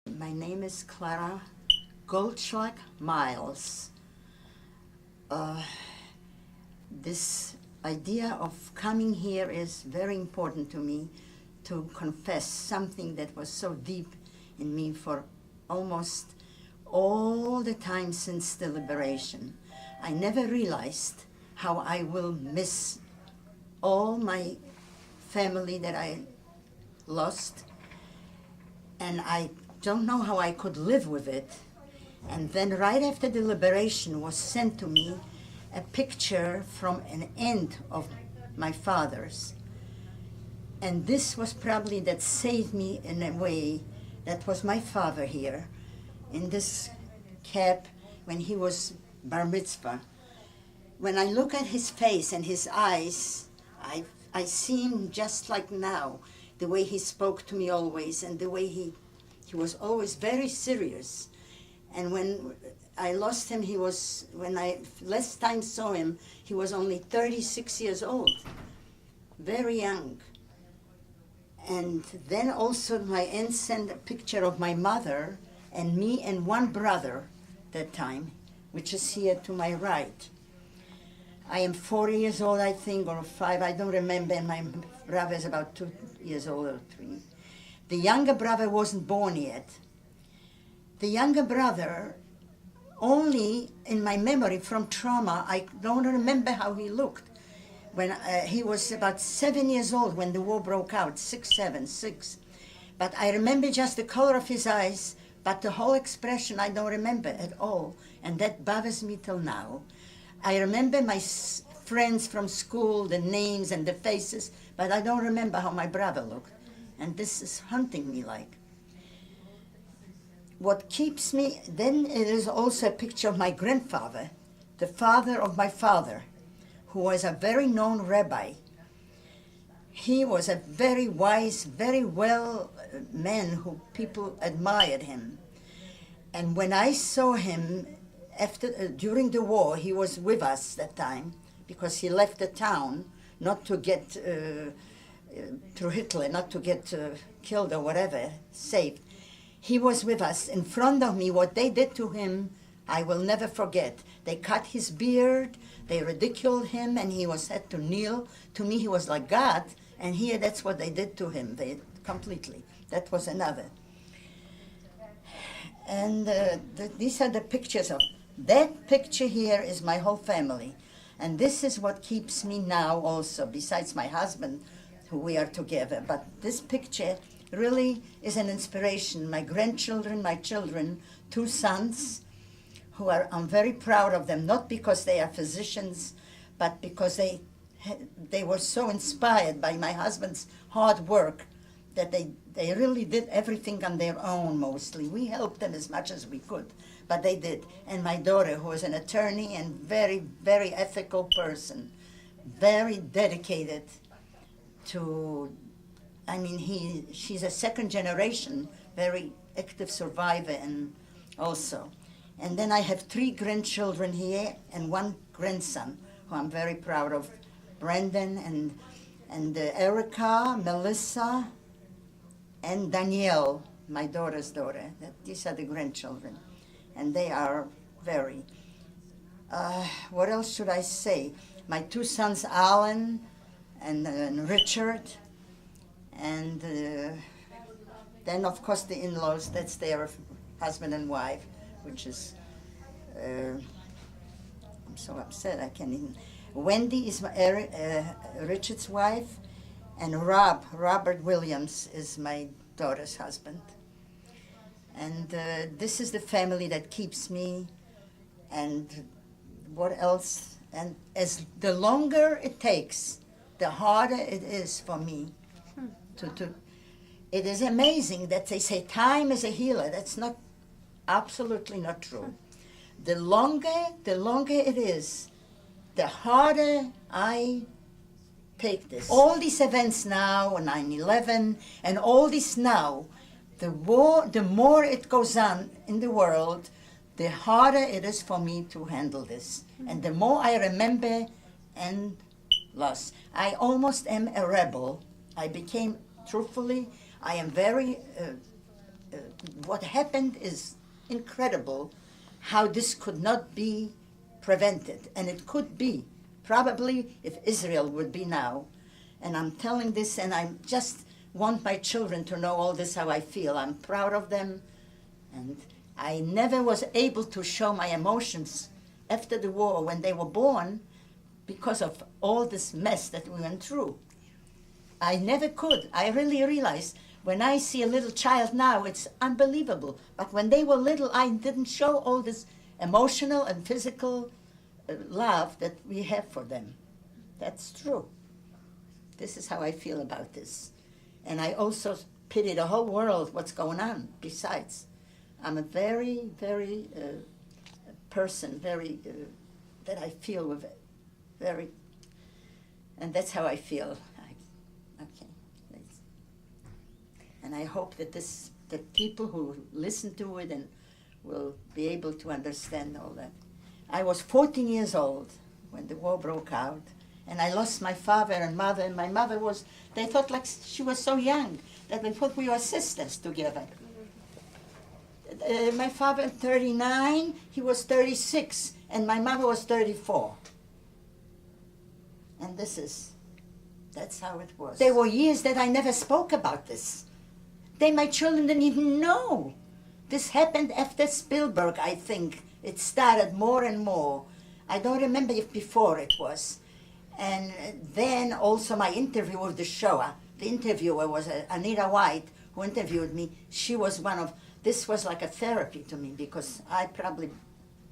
My name is Clara Goldschlag Miles. This idea of coming here is very important to me, to confess something that was so deep in me for almost all the time since the liberation. I never realized how I will miss all my family that I lost, and I don't know how I could live with it. And then right after the liberation was sent to me a picture from an aunt of my father's. And this was probably that saved me in a way. That was my father here in this cap when he was bar mitzvah. When I look at his face and his eyes, I see him just like now, the way he spoke to me always, and the way he was always very serious. And when I lost him, when I last time saw him, he was only 36 years old, very young. And then also my aunt sent a picture of my mother and me and one brother that time, which is here to my right. I am 4 years old, I think, or 5, I don't remember, and my brother is about 2 years old or 3. The younger brother wasn't born yet. The younger brother, only in my memory from trauma, I don't remember how he looked. When he was about 7 years old when the war broke out, 6, 7, 6. But I remember just the color of his eyes, but the whole expression I don't remember at all, and that bothers me till now. I remember my friends from school, the names and the faces, but I don't remember how my brother looked. And this is haunting me like. What keeps me, then it is also a picture of my grandfather, the father of my father, who was a very known rabbi. He was a very wise, very well man who people admired him. And when I saw him during the war, he was with us that time because he left the town not to get through Hitler, not to get killed or whatever, saved. He was with us in front of me. What they did to him, I will never forget. They cut his beard, they ridiculed him, and he had to kneel. To me, he was like God, and here that's what they did to him, completely. That was another. And these are the pictures of, that picture here is my whole family. And this is what keeps me now also, besides my husband, who we are together. But this picture really is an inspiration. My grandchildren, my children, 2 sons, I'm very proud of them, not because they are physicians, but because they were so inspired by my husband's hard work that they really did everything on their own mostly. We helped them as much as we could, but they did. And my daughter, who is an attorney and very, very ethical person, very dedicated to, she's a second generation, very active survivor and also. And then I have 3 grandchildren here and 1 grandson, who I'm very proud of, Brandon and Erica, Melissa, and Danielle, my daughter's daughter. These are the grandchildren. And they are very, what else should I say? My 2 sons, Alan and Richard, and then of course the in-laws, that's their husband and wife, which is, I'm so upset I can't even. Wendy is Richard's wife, and Robert Williams is my daughter's husband. And this is the family that keeps me, and what else? And as the longer it takes, the harder it is for me it is amazing that they say time is a healer. That's not, absolutely not true. The longer it is, the harder I take this. All these events now, 9/11, and all this now, the more it goes on in the world, the harder it is for me to handle this. And the more I remember and loss. I almost am a rebel. I became, truthfully, I am very what happened is incredible, how this could not be prevented. And it could be, probably, if Israel would be now. And I'm telling this, and I just want my children to know all this, how I feel. I'm proud of them. And I never was able to show my emotions after the war when they were born because of all this mess that we went through. I never could. I really realized when I see a little child now, it's unbelievable. But when they were little, I didn't show all this emotional and physical love that we have for them. That's true. This is how I feel about this. And I also pity the whole world, what's going on besides. I'm a very, very person, very, that I feel with very, and that's how I feel. Okay, please. And I hope that that people who listen to it and will be able to understand all that. I was 14 years old when the war broke out, and I lost my father and mother, and my mother was, they thought like she was so young that they thought we were sisters together. My father 39, he was 36, and my mother was 34. And that's how it was. There were years that I never spoke about this. My children didn't even know. This happened after Spielberg, I think. It started more and more. I don't remember if before it was. And then also my interview with the Shoah. The interviewer was Anita White, who interviewed me. She was this was like a therapy to me because I probably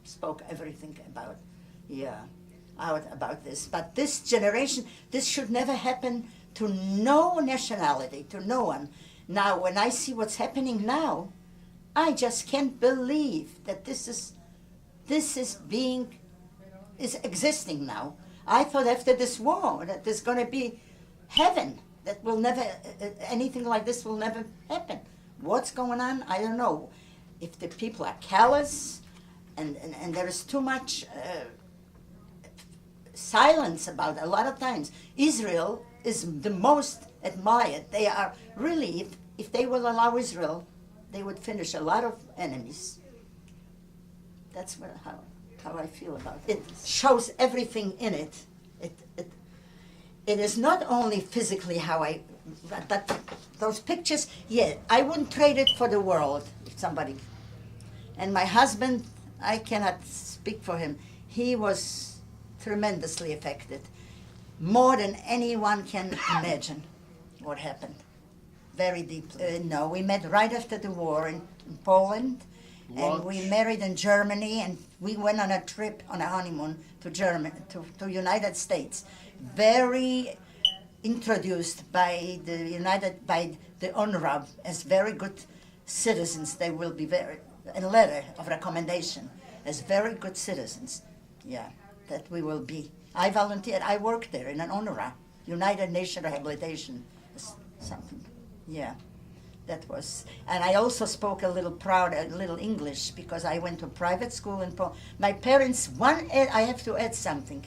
spoke everything out about this. But this generation, this should never happen to no nationality, to no one. Now, when I see what's happening now, I just can't believe that this is existing now. I thought after this war that there's going to be heaven, that will never, anything like this will never happen. What's going on? I don't know. If the people are callous and there is too much silence about it. A lot of times. Israel is the most admired. They are really, if they will allow Israel, they would finish a lot of enemies. That's how I feel about it. It shows everything in it. It is not only physically but those pictures, I wouldn't trade it for the world if somebody. And my husband, I cannot speak for him. He was tremendously affected, more than anyone can imagine what happened. Very deeply. No, we met right after the war in Poland. And we married in Germany, and we went on a trip, on a honeymoon to Germany, to United States. Very introduced by the UNRWA as very good citizens. They will be a letter of recommendation as very good citizens. Yeah, that we will be. I volunteered. I worked there in an UNRWA, United Nations Rehabilitation, something. Yeah. That was, and I also spoke a little English because I went to private school in Poland. My parents, I have to add something.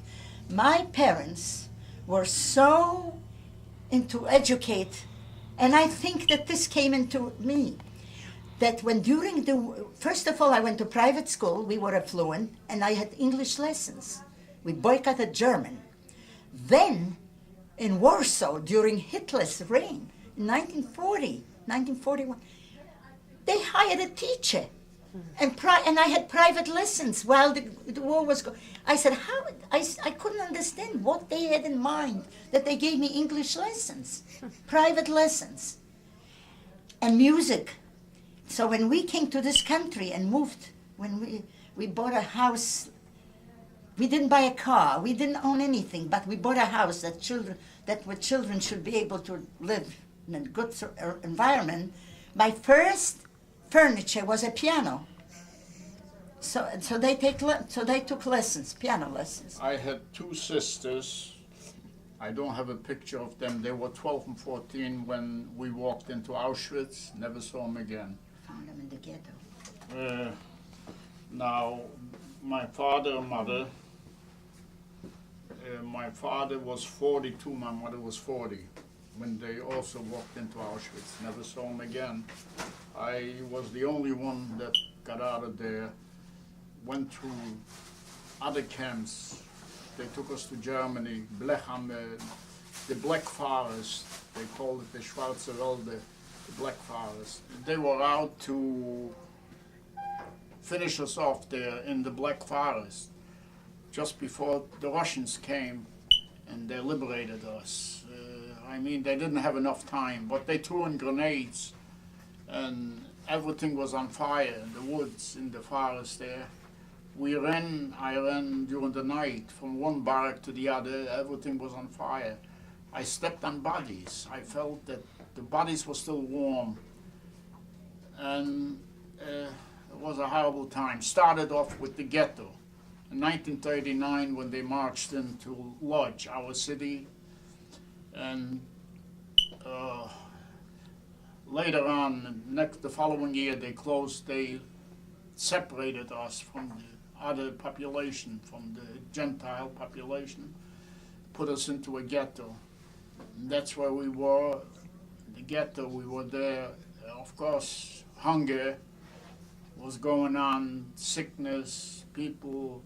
My parents were so into educate, and I think that this came into me, that when first of all, I went to private school, we were affluent, and I had English lessons. We boycotted German. Then, in Warsaw, during Hitler's reign, in 1941, they hired a teacher, and I had private lessons while the war was going. I said, I couldn't understand what they had in mind that they gave me English lessons, private lessons, and music. So when we came to this country and moved, when we bought a house, we didn't buy a car, we didn't own anything, but we bought a house that children should be able to live in a good environment. My first furniture was a piano. So they took lessons, piano lessons. I had two sisters. I don't have a picture of them. They were 12 and 14 when we walked into Auschwitz. Never saw them again. Found them in the ghetto. Now, my father and mother. My father was 42. My mother was 40. When they also walked into Auschwitz, never saw them again. I was the only one that got out of there, went through other camps. They took us to Germany, Blechhammer, the Black Forest. They called it the Schwarze Wälder, the Black Forest. They were out to finish us off there in the Black Forest just before the Russians came and they liberated us. I mean, they didn't have enough time, but they threw in grenades and everything was on fire in the woods, in the forest there. I ran during the night from one barrack to the other, everything was on fire. I stepped on bodies. I felt that the bodies were still warm. And it was a horrible time. Started off with the ghetto. In 1939, when they marched into Lodz, our city, and later on, the following year, they separated us from the other population, from the Gentile population, put us into a ghetto. And that's where we were, the ghetto. We were there. Of course, hunger was going on, sickness, people.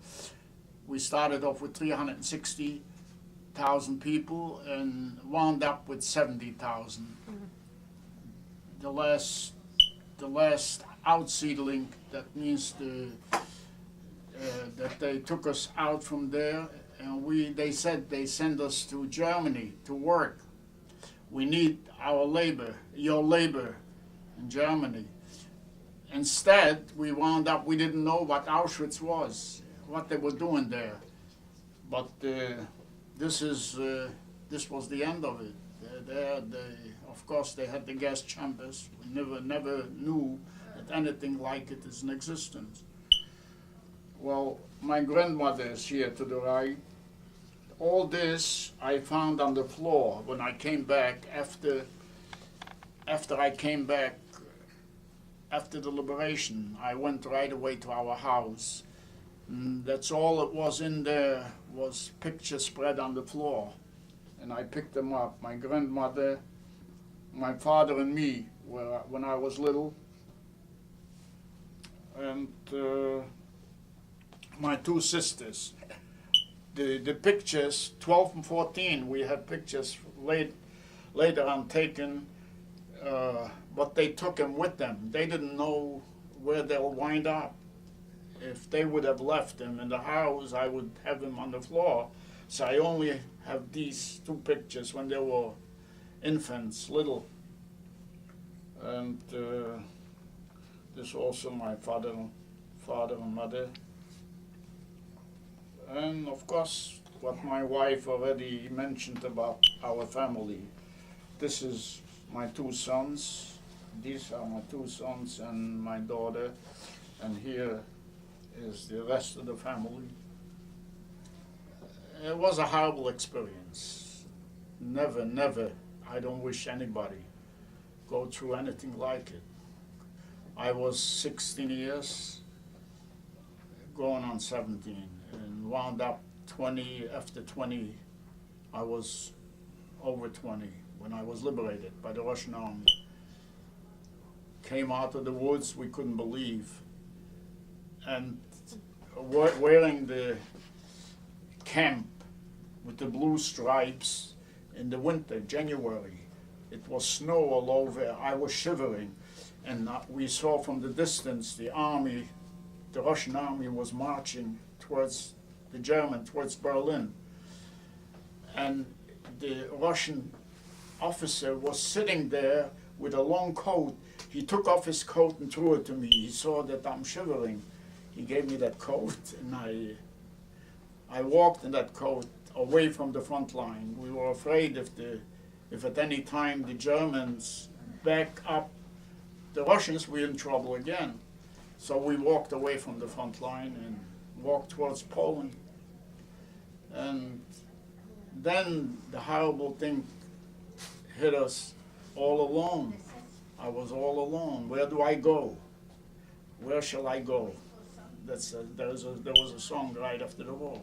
We started off with 360,000 people and wound up with 70,000. The last outseedling, that means that they took us out from there, and they said they send us to Germany to work. We need our labor, your labor in Germany. Instead, we wound up, we didn't know what Auschwitz was, what they were doing there. But this was the end of it. Of course, they had the gas chambers. We never knew that anything like it is in existence. Well, my grandmother is here to the right. All this I found on the floor when I came back after I came back after the liberation. I went right away to our house. And that's all it was in there, was pictures spread on the floor. And I picked them up. My grandmother, my father and me, when I was little. And my two sisters. The pictures, 12 and 14, we had pictures later on taken, but they took them with them. They didn't know where they'll wind up. If they would have left him in the house, I would have him on the floor. So I only have these two pictures when they were infants, little. And this also my father and mother. And of course, what my wife already mentioned about our family. This is my two sons. These are my two sons and my daughter. And here is the rest of the family. It was a horrible experience. Never, I don't wish anybody go through anything like it. I was 16 years, going on 17, and wound up 20, after 20, I was over 20 when I was liberated by the Russian army. Came out of the woods, we couldn't believe. And wearing the camp with the blue stripes in the winter, January, it was snow all over, I was shivering. And we saw from the distance the army, the Russian army was marching towards the German, towards Berlin. And the Russian officer was sitting there with a long coat. He took off his coat and threw it to me. He saw that I'm shivering. He gave me that coat, and I walked in that coat away from the front line. We were afraid if at any time the Germans back up the Russians, we're in trouble again. So we walked away from the front line and walked towards Poland. And then the horrible thing hit us all alone. I was all alone. Where do I go? Where shall I go? There was a song right after the war.